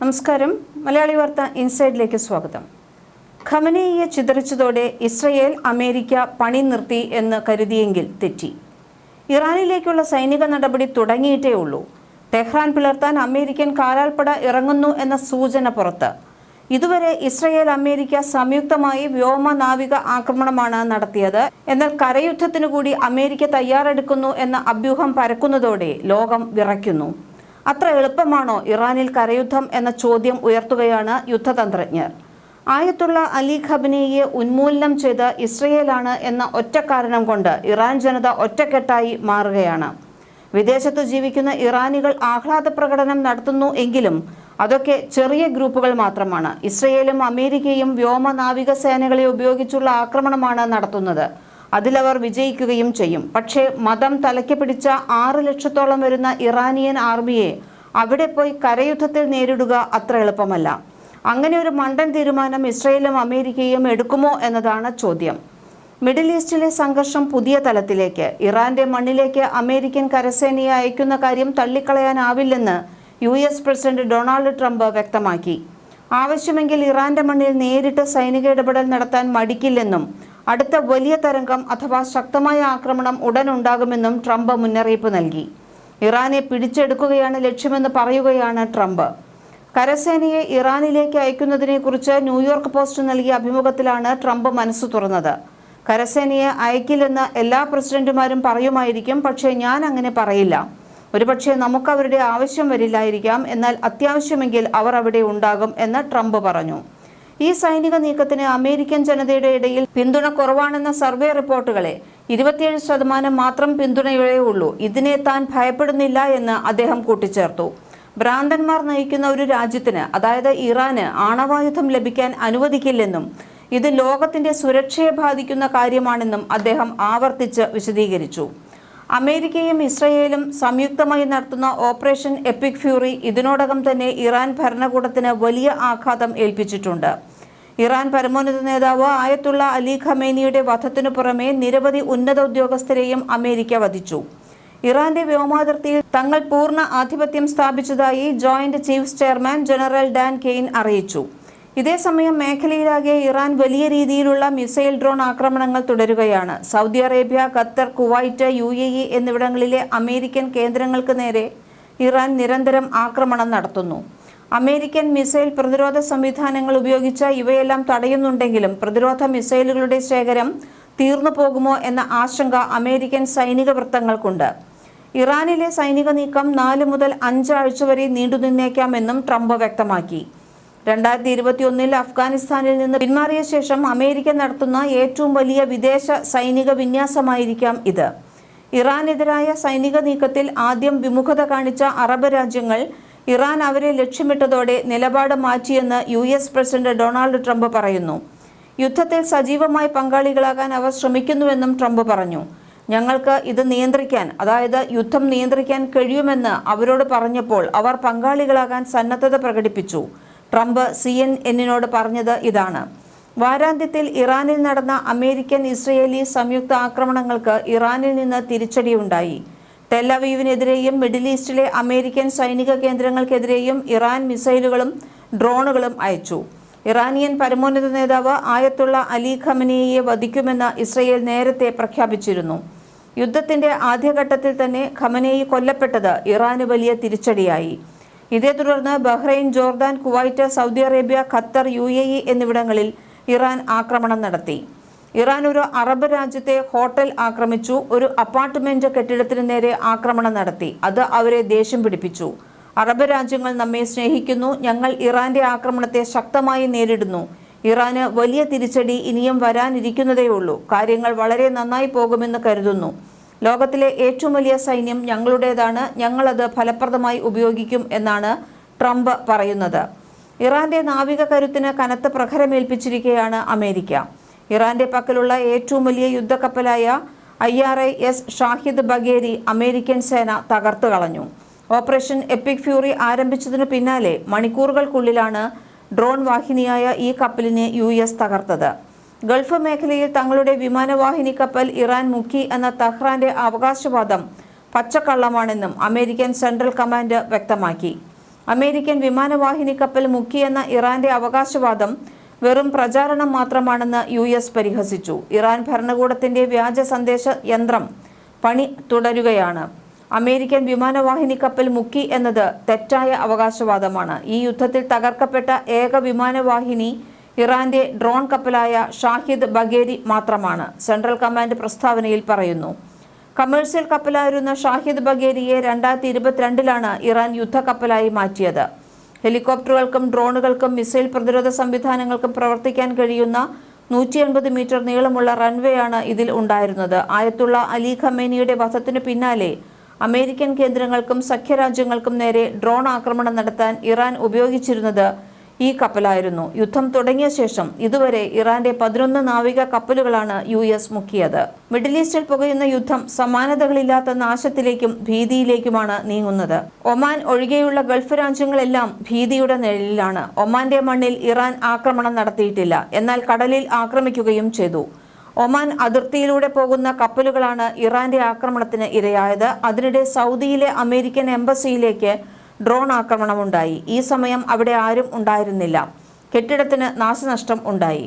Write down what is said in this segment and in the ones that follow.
നമസ്കാരം. മലയാളി വാർത്ത ഇൻസൈഡിലേക്ക് സ്വാഗതം. ഖമനേയിയെ ചിതറിച്ചതോടെ ഇസ്രയേൽ അമേരിക്ക പണി നിർത്തി എന്ന് കരുതിയെങ്കിൽ തെറ്റി. ഇറാനിലേക്കുള്ള സൈനിക നടപടി തുടങ്ങിയിട്ടേ ഉള്ളൂ. ടെഹ്റാൻ പിളർത്താൻ അമേരിക്കൻ കാലാൾപ്പട ഇറങ്ങുന്നു എന്ന സൂചന പുറത്ത്. ഇതുവരെ ഇസ്രയേൽ അമേരിക്ക സംയുക്തമായി വ്യോമ നാവിക ആക്രമണമാണ് നടത്തിയത്. എന്നാൽ കരയുദ്ധത്തിനു കൂടി അമേരിക്ക തയ്യാറെടുക്കുന്നു എന്ന അഭ്യൂഹം പരക്കുന്നതോടെ ലോകം വിറയ്ക്കുന്നു. അത്ര എളുപ്പമാണോ ഇറാനിൽ കരയുദ്ധം എന്ന ചോദ്യം ഉയർത്തുകയാണ് യുദ്ധതന്ത്രജ്ഞർ. ആയത്തുള്ള അലി ഖമനേയിയെ ഉന്മൂലനം ചെയ്ത് ഇസ്രയേലാണ് എന്ന ഒറ്റ കാരണം കൊണ്ട് ഇറാൻ ജനത ഒറ്റക്കെട്ടായി മാറുകയാണ്. വിദേശത്ത് ജീവിക്കുന്ന ഇറാനികൾ ആഹ്ലാദ പ്രകടനം നടത്തുന്നു എങ്കിലും അതൊക്കെ ചെറിയ ഗ്രൂപ്പുകൾ മാത്രമാണ്. ഇസ്രയേലും അമേരിക്കയും വ്യോമ നാവിക സേനകളെ ഉപയോഗിച്ചുള്ള ആക്രമണമാണ് നടത്തുന്നത്. അതിലവർ വിജയിക്കുകയും ചെയ്യും. പക്ഷേ മതം തലയ്ക്ക് പിടിച്ച 6 ലക്ഷത്തോളം വരുന്ന ഇറാനിയൻ ആർമിയെ അവിടെ പോയി കരയുദ്ധത്തിൽ നേരിടുക അത്ര എളുപ്പമല്ല. അങ്ങനെ ഒരു മണ്ടൻ തീരുമാനം ഇസ്രയേലും അമേരിക്കയും എടുക്കുമോ എന്നതാണ് ചോദ്യം. മിഡിൽ ഈസ്റ്റിലെ സംഘർഷം പുതിയ തലത്തിലേക്ക്. ഇറാന്റെ മണ്ണിലേക്ക് അമേരിക്കൻ കരസേനയെ അയക്കുന്ന കാര്യം തള്ളിക്കളയാനാവില്ലെന്ന് US പ്രസിഡന്റ് ഡൊണാൾഡ് ട്രംപ് വ്യക്തമാക്കി. ആവശ്യമെങ്കിൽ ഇറാന്റെ മണ്ണിൽ നേരിട്ട് സൈനിക ഇടപെടൽ നടത്താൻ മടിക്കില്ലെന്നും അടുത്ത വലിയ തരംഗം അഥവാ ശക്തമായ ആക്രമണം ഉടനുണ്ടാകുമെന്നും ട്രംപ് മുന്നറിയിപ്പ് നൽകി. ഇറാനെ പിടിച്ചെടുക്കുകയാണ് ലക്ഷ്യമെന്ന് പറയുകയാണ് ട്രംപ്. കരസേനയെ ഇറാനിലേക്ക് അയക്കുന്നതിനെക്കുറിച്ച് ന്യൂയോർക്ക് പോസ്റ്റ് നൽകിയ അഭിമുഖത്തിലാണ് ട്രംപ് മനസ്സ് തുറന്നത്. കരസേനയെ അയക്കില്ലെന്ന് എല്ലാ പ്രസിഡന്റുമാരും പറയുമായിരിക്കും, പക്ഷേ ഞാൻ അങ്ങനെ പറയില്ല. ഒരുപക്ഷെ നമുക്ക് അവരുടെ ആവശ്യം വരില്ലായിരിക്കാം, എന്നാൽ അത്യാവശ്യമെങ്കിൽ അവർ അവിടെ ഉണ്ടാകും എന്ന് ട്രംപ് പറഞ്ഞു. ഈ സൈനിക നീക്കത്തിന് അമേരിക്കൻ ജനതയുടെ ഇടയിൽ പിന്തുണ കുറവാണെന്ന സർവേ റിപ്പോർട്ടുകളെ 27% മാത്രം പിന്തുണയേ ഉള്ളൂ. ഇതിനെ താൻ ഭയപ്പെടുന്നില്ല എന്ന് അദ്ദേഹം കൂട്ടിച്ചേർത്തു. ഭ്രാന്തന്മാർ നയിക്കുന്ന ഒരു രാജ്യത്തിന്, അതായത് ഇറാന്, ആണവായുധം ലഭിക്കാൻ അനുവദിക്കില്ലെന്നും ഇത് ലോകത്തിന്റെ സുരക്ഷയെ ബാധിക്കുന്ന കാര്യമാണെന്നും അദ്ദേഹം ആവർത്തിച്ച് വിശദീകരിച്ചു. അമേരിക്കയും ഇസ്രയേലും സംയുക്തമായി നടത്തുന്ന ഓപ്പറേഷൻ എപ്പിക് ഫ്യൂറി ഇതിനോടകം തന്നെ ഇറാൻ ഭരണകൂടത്തിന് വലിയ ആഘാതം ഏൽപ്പിച്ചിട്ടുണ്ട്. ഇറാൻ പരമോന്നത നേതാവ് ആയത്തുള്ള അലി ഖമേനിയുടെ വധത്തിനു പുറമെ നിരവധി ഉന്നത ഉദ്യോഗസ്ഥരെയും അമേരിക്ക വധിച്ചു. ഇറാന്റെ വ്യോമാതിർത്തിയിൽ തങ്ങൾ പൂർണ്ണ ആധിപത്യം സ്ഥാപിച്ചതായി joint chiefs chairman general Dan Caine അറിയിച്ചു. ഇതേസമയം മേഖലയിലാകെ ഇറാൻ വലിയ രീതിയിലുള്ള മിസൈൽ ഡ്രോൺ ആക്രമണങ്ങൾ തുടരുകയാണ്. Saudi Arabia, Qatar, Kuwait, UAE എന്നിവിടങ്ങളിലെ അമേരിക്കൻ കേന്ദ്രങ്ങൾക്ക് നേരെ ഇറാൻ നിരന്തരം ആക്രമണം നടത്തുന്നു. അമേരിക്കൻ മിസൈൽ പ്രതിരോധ സംവിധാനങ്ങൾ ഉപയോഗിച്ച് ഇവയെല്ലാം തടയുന്നുണ്ടെങ്കിലും പ്രതിരോധ മിസൈലുകളുടെ ശേഖരം തീർന്നു പോകുമോ എന്ന ആശങ്ക അമേരിക്കൻ സൈനിക വൃത്തങ്ങൾക്കുണ്ട്. ഇറാനിലെ സൈനിക നീക്കം 4 മുതൽ 5 ആഴ്ച വരെ നീണ്ടുനിന്നേക്കാമെന്നും ട്രംപ് വ്യക്തമാക്കി. 2021 അഫ്ഗാനിസ്ഥാനിൽ നിന്ന് പിന്മാറിയ ശേഷം അമേരിക്ക നടത്തുന്ന ഏറ്റവും വലിയ വിദേശ സൈനിക വിന്യാസമായിരിക്കാം ഇത്. ഇറാനെതിരായ സൈനിക നീക്കത്തിൽ ആദ്യം വിമുഖത കാണിച്ച അറബ് രാജ്യങ്ങൾ ഇറാൻ അവരെ ലക്ഷ്യമിട്ടതോടെ നിലപാട് മാറ്റിയെന്ന് US പ്രസിഡന്റ് ഡൊണാൾഡ് ട്രംപ് പറയുന്നു. യുദ്ധത്തിൽ സജീവമായി പങ്കാളികളാകാൻ അവർ ശ്രമിക്കുന്നുവെന്നും ട്രംപ് പറഞ്ഞു. ഞങ്ങൾക്ക് ഇത് നിയന്ത്രിക്കാൻ, അതായത് യുദ്ധം നിയന്ത്രിക്കാൻ കഴിയുമെന്ന് അവരോട് പറഞ്ഞപ്പോൾ അവർ പങ്കാളികളാകാൻ സന്നദ്ധത പ്രകടിപ്പിച്ചു. ട്രംപ് CNN പറഞ്ഞത് ഇതാണ്. വാരാന്ത്യത്തിൽ ഇറാനിൽ നടന്ന അമേരിക്കൻ ഇസ്രയേലി സംയുക്ത ആക്രമണങ്ങൾക്ക് ഇറാനിൽ നിന്ന് തിരിച്ചടിയുണ്ടായി. ടെൽ-അവീവിനെതിരെയും മിഡിൽ ഈസ്റ്റിലെ അമേരിക്കൻ സൈനിക കേന്ദ്രങ്ങൾക്കെതിരെയും ഇറാൻ മിസൈലുകളും ഡ്രോണുകളും അയച്ചു. ഇറാനിയൻ പരമോന്നത നേതാവ് ആയത്തുള്ള അലി ഖമനേയിയെ വധിക്കുമെന്ന് ഇസ്രയേൽ നേരത്തെ പ്രഖ്യാപിച്ചിരുന്നു. യുദ്ധത്തിന്റെ ആദ്യഘട്ടത്തിൽ തന്നെ ഖമനേയി കൊല്ലപ്പെട്ടത് ഇറാന് വലിയ തിരിച്ചടിയായി. ഇതേ തുടർന്ന് Bahrain, Jordan, Kuwait, Saudi Arabia, Qatar, UAE എന്നിവിടങ്ങളിൽ ഇറാൻ ആക്രമണം നടത്തി. ഇറാൻ ഒരു അറബ് രാജ്യത്തെ ഹോട്ടൽ ആക്രമിച്ചു. ഒരു അപ്പാർട്ട്മെന്റ് കെട്ടിടത്തിന് നേരെ ആക്രമണം നടത്തി. അത് അവരെ ദേഷ്യം പിടിപ്പിച്ചു. അറബ് രാജ്യങ്ങൾ നമ്മെ സ്നേഹിക്കുന്നു, ഞങ്ങൾ ഇറാന്റെ ആക്രമണത്തെ ശക്തമായി നേരിടുന്നു. ഇറാന് വലിയ തിരിച്ചടി ഇനിയും വരാനിരിക്കുന്നതേയുള്ളൂ. കാര്യങ്ങൾ വളരെ നന്നായി പോകുമെന്ന് കരുതുന്നു. ലോകത്തിലെ ഏറ്റവും വലിയ സൈന്യം ഞങ്ങളുടേതാണ്, ഞങ്ങളത് ഫലപ്രദമായി ഉപയോഗിക്കും എന്നാണ് ട്രംപ് പറയുന്നത്. ഇറാന്റെ നാവിക കരുത്തിന് കനത്ത പ്രഹരമേൽപ്പിച്ചിരിക്കുകയാണ് അമേരിക്ക. ഇറാന്റെ പക്കലുള്ള ഏറ്റവും വലിയ യുദ്ധക്കപ്പലായ IRIS ഷാഹിദ് ബഗേരി അമേരിക്കൻ സേന തകർത്തു കളഞ്ഞു. ഓപ്പറേഷൻ എപ്പിക് ഫ്യൂറി ആരംഭിച്ചതിനു പിന്നാലെ മണിക്കൂറുകൾക്കുള്ളിലാണ് ഡ്രോൺ വാഹിനിയായ ഈ കപ്പലിനെ US തകർത്തത്. ഗൾഫ് മേഖലയിൽ തങ്ങളുടെ വിമാനവാഹിനി കപ്പൽ ഇറാൻ മുക്കി എന്ന തെഹ്റാന്റെ അവകാശവാദം പച്ചക്കള്ളമാണെന്നും അമേരിക്കൻ സെൻട്രൽ കമാൻഡ് വ്യക്തമാക്കി. അമേരിക്കൻ വിമാനവാഹിനി കപ്പൽ മുക്കിയെന്ന ഇറാന്റെ അവകാശവാദം വെറും പ്രചാരണം മാത്രമാണെന്ന് US പരിഹസിച്ചു. ഇറാൻ ഭരണകൂടത്തിന്റെ വ്യാജ സന്ദേശ യന്ത്രം പണി തുടരുകയാണ്. അമേരിക്കൻ വിമാനവാഹിനി കപ്പൽ മുക്കി എന്നത് തെറ്റായ അവകാശവാദമാണ്. ഈ യുദ്ധത്തിൽ തകർക്കപ്പെട്ട ഏക വിമാനവാഹിനി ഇറാന്റെ ഡ്രോൺ കപ്പലായ ഷാഹിദ് ബഗേരി മാത്രമാണ്, സെൻട്രൽ കമാൻഡ് പ്രസ്താവനയിൽ പറയുന്നു. കമേഴ്സ്യൽ കപ്പലായിരുന്ന ഷാഹിദ് ബഗേരിയെ 2022 ഇറാൻ യുദ്ധക്കപ്പലായി മാറ്റിയത്. ഹെലികോപ്റ്ററുകൾക്കും ഡ്രോണുകൾക്കും മിസൈൽ പ്രതിരോധ സംവിധാനങ്ങൾക്കും പ്രവർത്തിക്കാൻ കഴിയുന്ന 180 മീറ്റർ നീളമുള്ള റൺവേയാണ് ഇതിൽ ഉണ്ടായിരുന്നത്. ആയത്തുള്ള അലി ഖമേനിയുടെ വധത്തിനു പിന്നാലെ അമേരിക്കൻ കേന്ദ്രങ്ങൾക്കും സഖ്യരാജ്യങ്ങൾക്കും നേരെ ഡ്രോൺ ആക്രമണം നടത്താൻ ഇറാൻ ഉപയോഗിച്ചിരുന്നത് ഈ കപ്പലായിരുന്നു. യുദ്ധം തുടങ്ങിയ ശേഷം ഇതുവരെ ഇറാന്റെ 11 നാവിക കപ്പലുകളാണ് US മുക്കിയത്. മിഡിൽ ഈസ്റ്റിൽ പുകയുന്ന യുദ്ധം സമാനതകളില്ലാത്ത നാശത്തിലേക്കും ഭീതിയിലേക്കുമാണ് നീങ്ങുന്നത്. ഒമാൻ ഒഴികെയുള്ള ഗൾഫ് രാജ്യങ്ങളെല്ലാം ഭീതിയുടെ നിഴലിലാണ്. ഒമാന്റെ മണ്ണിൽ ഇറാൻ ആക്രമണം നടത്തിയിട്ടില്ല, എന്നാൽ കടലിൽ ആക്രമിക്കുകയും ചെയ്തു. ഒമാൻ അതിർത്തിയിലൂടെ പോകുന്ന കപ്പലുകളാണ് ഇറാന്റെ ആക്രമണത്തിന് ഇരയായത്. അതിനിടെ സൗദിയിലെ അമേരിക്കൻ എംബസിയിലേക്ക് ഡ്രോൺ ആക്രമണമുണ്ടായി. ഈ സമയം അവിടെ ആരും ഉണ്ടായിരുന്നില്ല. കെട്ടിടത്തിന് നാശനഷ്ടം ഉണ്ടായി.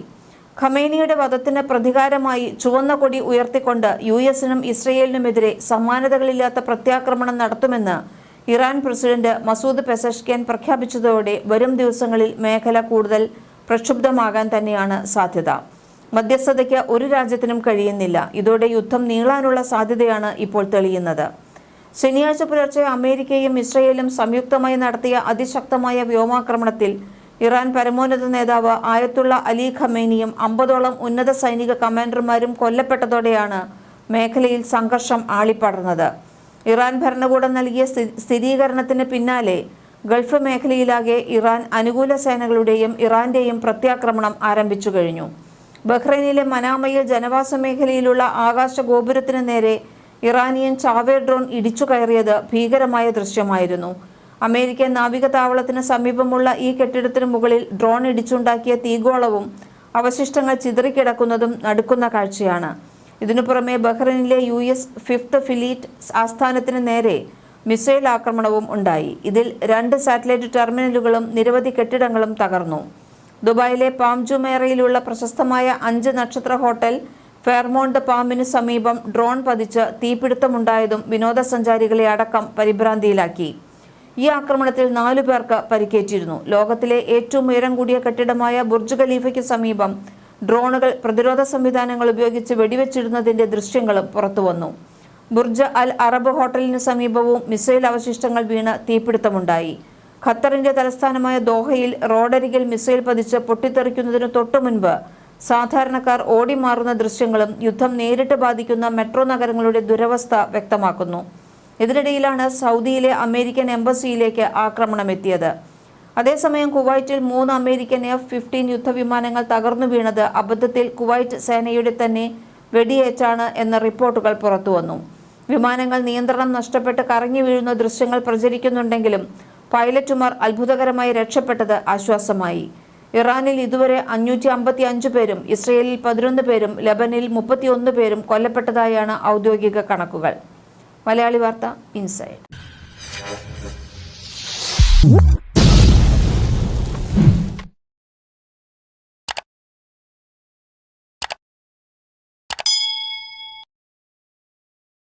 ഖമേനിയുടെ വധത്തിന് പ്രതികാരമായി ചുവന്ന കൊടി ഉയർത്തിക്കൊണ്ട് US-നും ഇസ്രയേലിനുമെതിരെ സമാനതകളില്ലാത്ത പ്രത്യാക്രമണം നടത്തുമെന്ന് ഇറാൻ പ്രസിഡന്റ് മസൂദ് പെസഷ്കിയാൻ പ്രഖ്യാപിച്ചതോടെ വരും ദിവസങ്ങളിൽ മേഖല കൂടുതൽ പ്രക്ഷുബ്ധമാകാൻ തന്നെയാണ് സാധ്യത. മധ്യസ്ഥതയ്ക്ക് ഒരു രാജ്യത്തിനും കഴിയുന്നില്ല. ഇതോടെ യുദ്ധം നീളാനുള്ള സാധ്യതയാണ് ഇപ്പോൾ തെളിയുന്നത്. ശനിയാഴ്ച പുലർച്ചെ അമേരിക്കയും ഇസ്രയേലും സംയുക്തമായി നടത്തിയ അതിശക്തമായ വ്യോമാക്രമണത്തിൽ ഇറാൻ പരമോന്നത നേതാവ് ആയത്തുള്ള അലി ഖമേനിയും 50ഓളം ഉന്നത സൈനിക കമാൻഡർമാരും കൊല്ലപ്പെട്ടതോടെയാണ് മേഖലയിൽ സംഘർഷം ആളിപ്പടർന്നത്. ഇറാൻ ഭരണകൂടം നൽകിയ സ്ഥിരീകരണത്തിന് പിന്നാലെ ഗൾഫ് മേഖലയിലാകെ ഇറാൻ അനുകൂല സേനകളുടെയും ഇറാന്റെയും പ്രത്യാക്രമണം ആരംഭിച്ചു കഴിഞ്ഞു. ബഹ്റൈനിലെ മനാമയിൽ ജനവാസ മേഖലയിലുള്ള ആകാശ ഗോപുരത്തിന് നേരെ ഇറാനിയൻ ചാവേർ ഡ്രോൺ ഇടിച്ചു കയറിയത് ഭീകരമായ ദൃശ്യമായിരുന്നു. അമേരിക്കൻ നാവിക താവളത്തിന് സമീപമുള്ള ഈ കെട്ടിടത്തിന് മുകളിൽ ഡ്രോൺ ഇടിച്ചുണ്ടാക്കിയ തീഗോളവും അവശിഷ്ടങ്ങൾ ചിതറിക്കിടക്കുന്നതും നടുക്കുന്ന കാഴ്ചയാണ്. ഇതിനു പുറമെ ബഹ്റൈനിലെ US 5th ഫ്ലീറ്റ് ആസ്ഥാനത്തിന് നേരെ മിസൈൽ ആക്രമണവും ഉണ്ടായി. ഇതിൽ 2 സാറ്റലൈറ്റ് ടെർമിനലുകളും നിരവധി കെട്ടിടങ്ങളും തകർന്നു. ദുബായിലെ പാം ജുമേറയിലുള്ള പ്രശസ്തമായ 5 നക്ഷത്ര ഹോട്ടൽ ഫെയർമോണ്ട് പാമിനു സമീപം ഡ്രോൺ പതിച്ച് തീപിടുത്തമുണ്ടായതും വിനോദസഞ്ചാരികളെ അടക്കം പരിഭ്രാന്തിയിലാക്കി. ഈ ആക്രമണത്തിൽ 4 പേർക്ക് പരിക്കേറ്റിരുന്നു. ലോകത്തിലെ ഏറ്റവും ഉയരം കൂടിയ കെട്ടിടമായ ബുർജ് ഖലീഫയ്ക്ക് സമീപം ഡ്രോണുകൾ പ്രതിരോധ സംവിധാനങ്ങൾ ഉപയോഗിച്ച് വെടിവെച്ചിടുന്നതിന്റെ ദൃശ്യങ്ങളും പുറത്തുവന്നു. ബുർജ് അൽ അറബ് ഹോട്ടലിന് സമീപവും മിസൈൽ അവശിഷ്ടങ്ങൾ വീണ് തീപിടുത്തമുണ്ടായി. ഖത്തറിന്റെ തലസ്ഥാനമായ ദോഹയിൽ റോഡരികിൽ മിസൈൽ പതിച്ച് പൊട്ടിത്തെറിക്കുന്നതിന് തൊട്ടുമുൻപ് സാധാരണക്കാർ ഓടിമാറുന്ന ദൃശ്യങ്ങളും യുദ്ധം നേരിട്ട് ബാധിക്കുന്ന മെട്രോ നഗരങ്ങളുടെ ദുരവസ്ഥ വ്യക്തമാക്കുന്നു. ഇതിനിടയിലാണ് സൗദിയിലെ അമേരിക്കൻ എംബസിയിലേക്ക് ആക്രമണമെത്തിയത്. അതേസമയം കുവൈറ്റിൽ 3 അമേരിക്കൻ F-15 യുദ്ധവിമാനങ്ങൾ തകർന്നു വീണത് അബദ്ധത്തിൽ കുവൈറ്റ് സേനയുടെ തന്നെ വെടിയേറ്റാണ് എന്ന റിപ്പോർട്ടുകൾ പുറത്തുവന്നു. വിമാനങ്ങൾ നിയന്ത്രണം നഷ്ടപ്പെട്ട് കറങ്ങി വീഴുന്ന ദൃശ്യങ്ങൾ പ്രചരിക്കുന്നുണ്ടെങ്കിലും പൈലറ്റുമാർ അത്ഭുതകരമായി രക്ഷപ്പെട്ടത് ആശ്വാസമായി. ഇറാനിൽ ഇതുവരെ 555 പേരും ഇസ്രയേലിൽ 11 പേരും ലെബനിൽ 31 പേരും കൊല്ലപ്പെട്ടതായാണ് ഔദ്യോഗിക കണക്കുകൾ. മലയാളി വാർത്ത ഇൻസൈഡ്.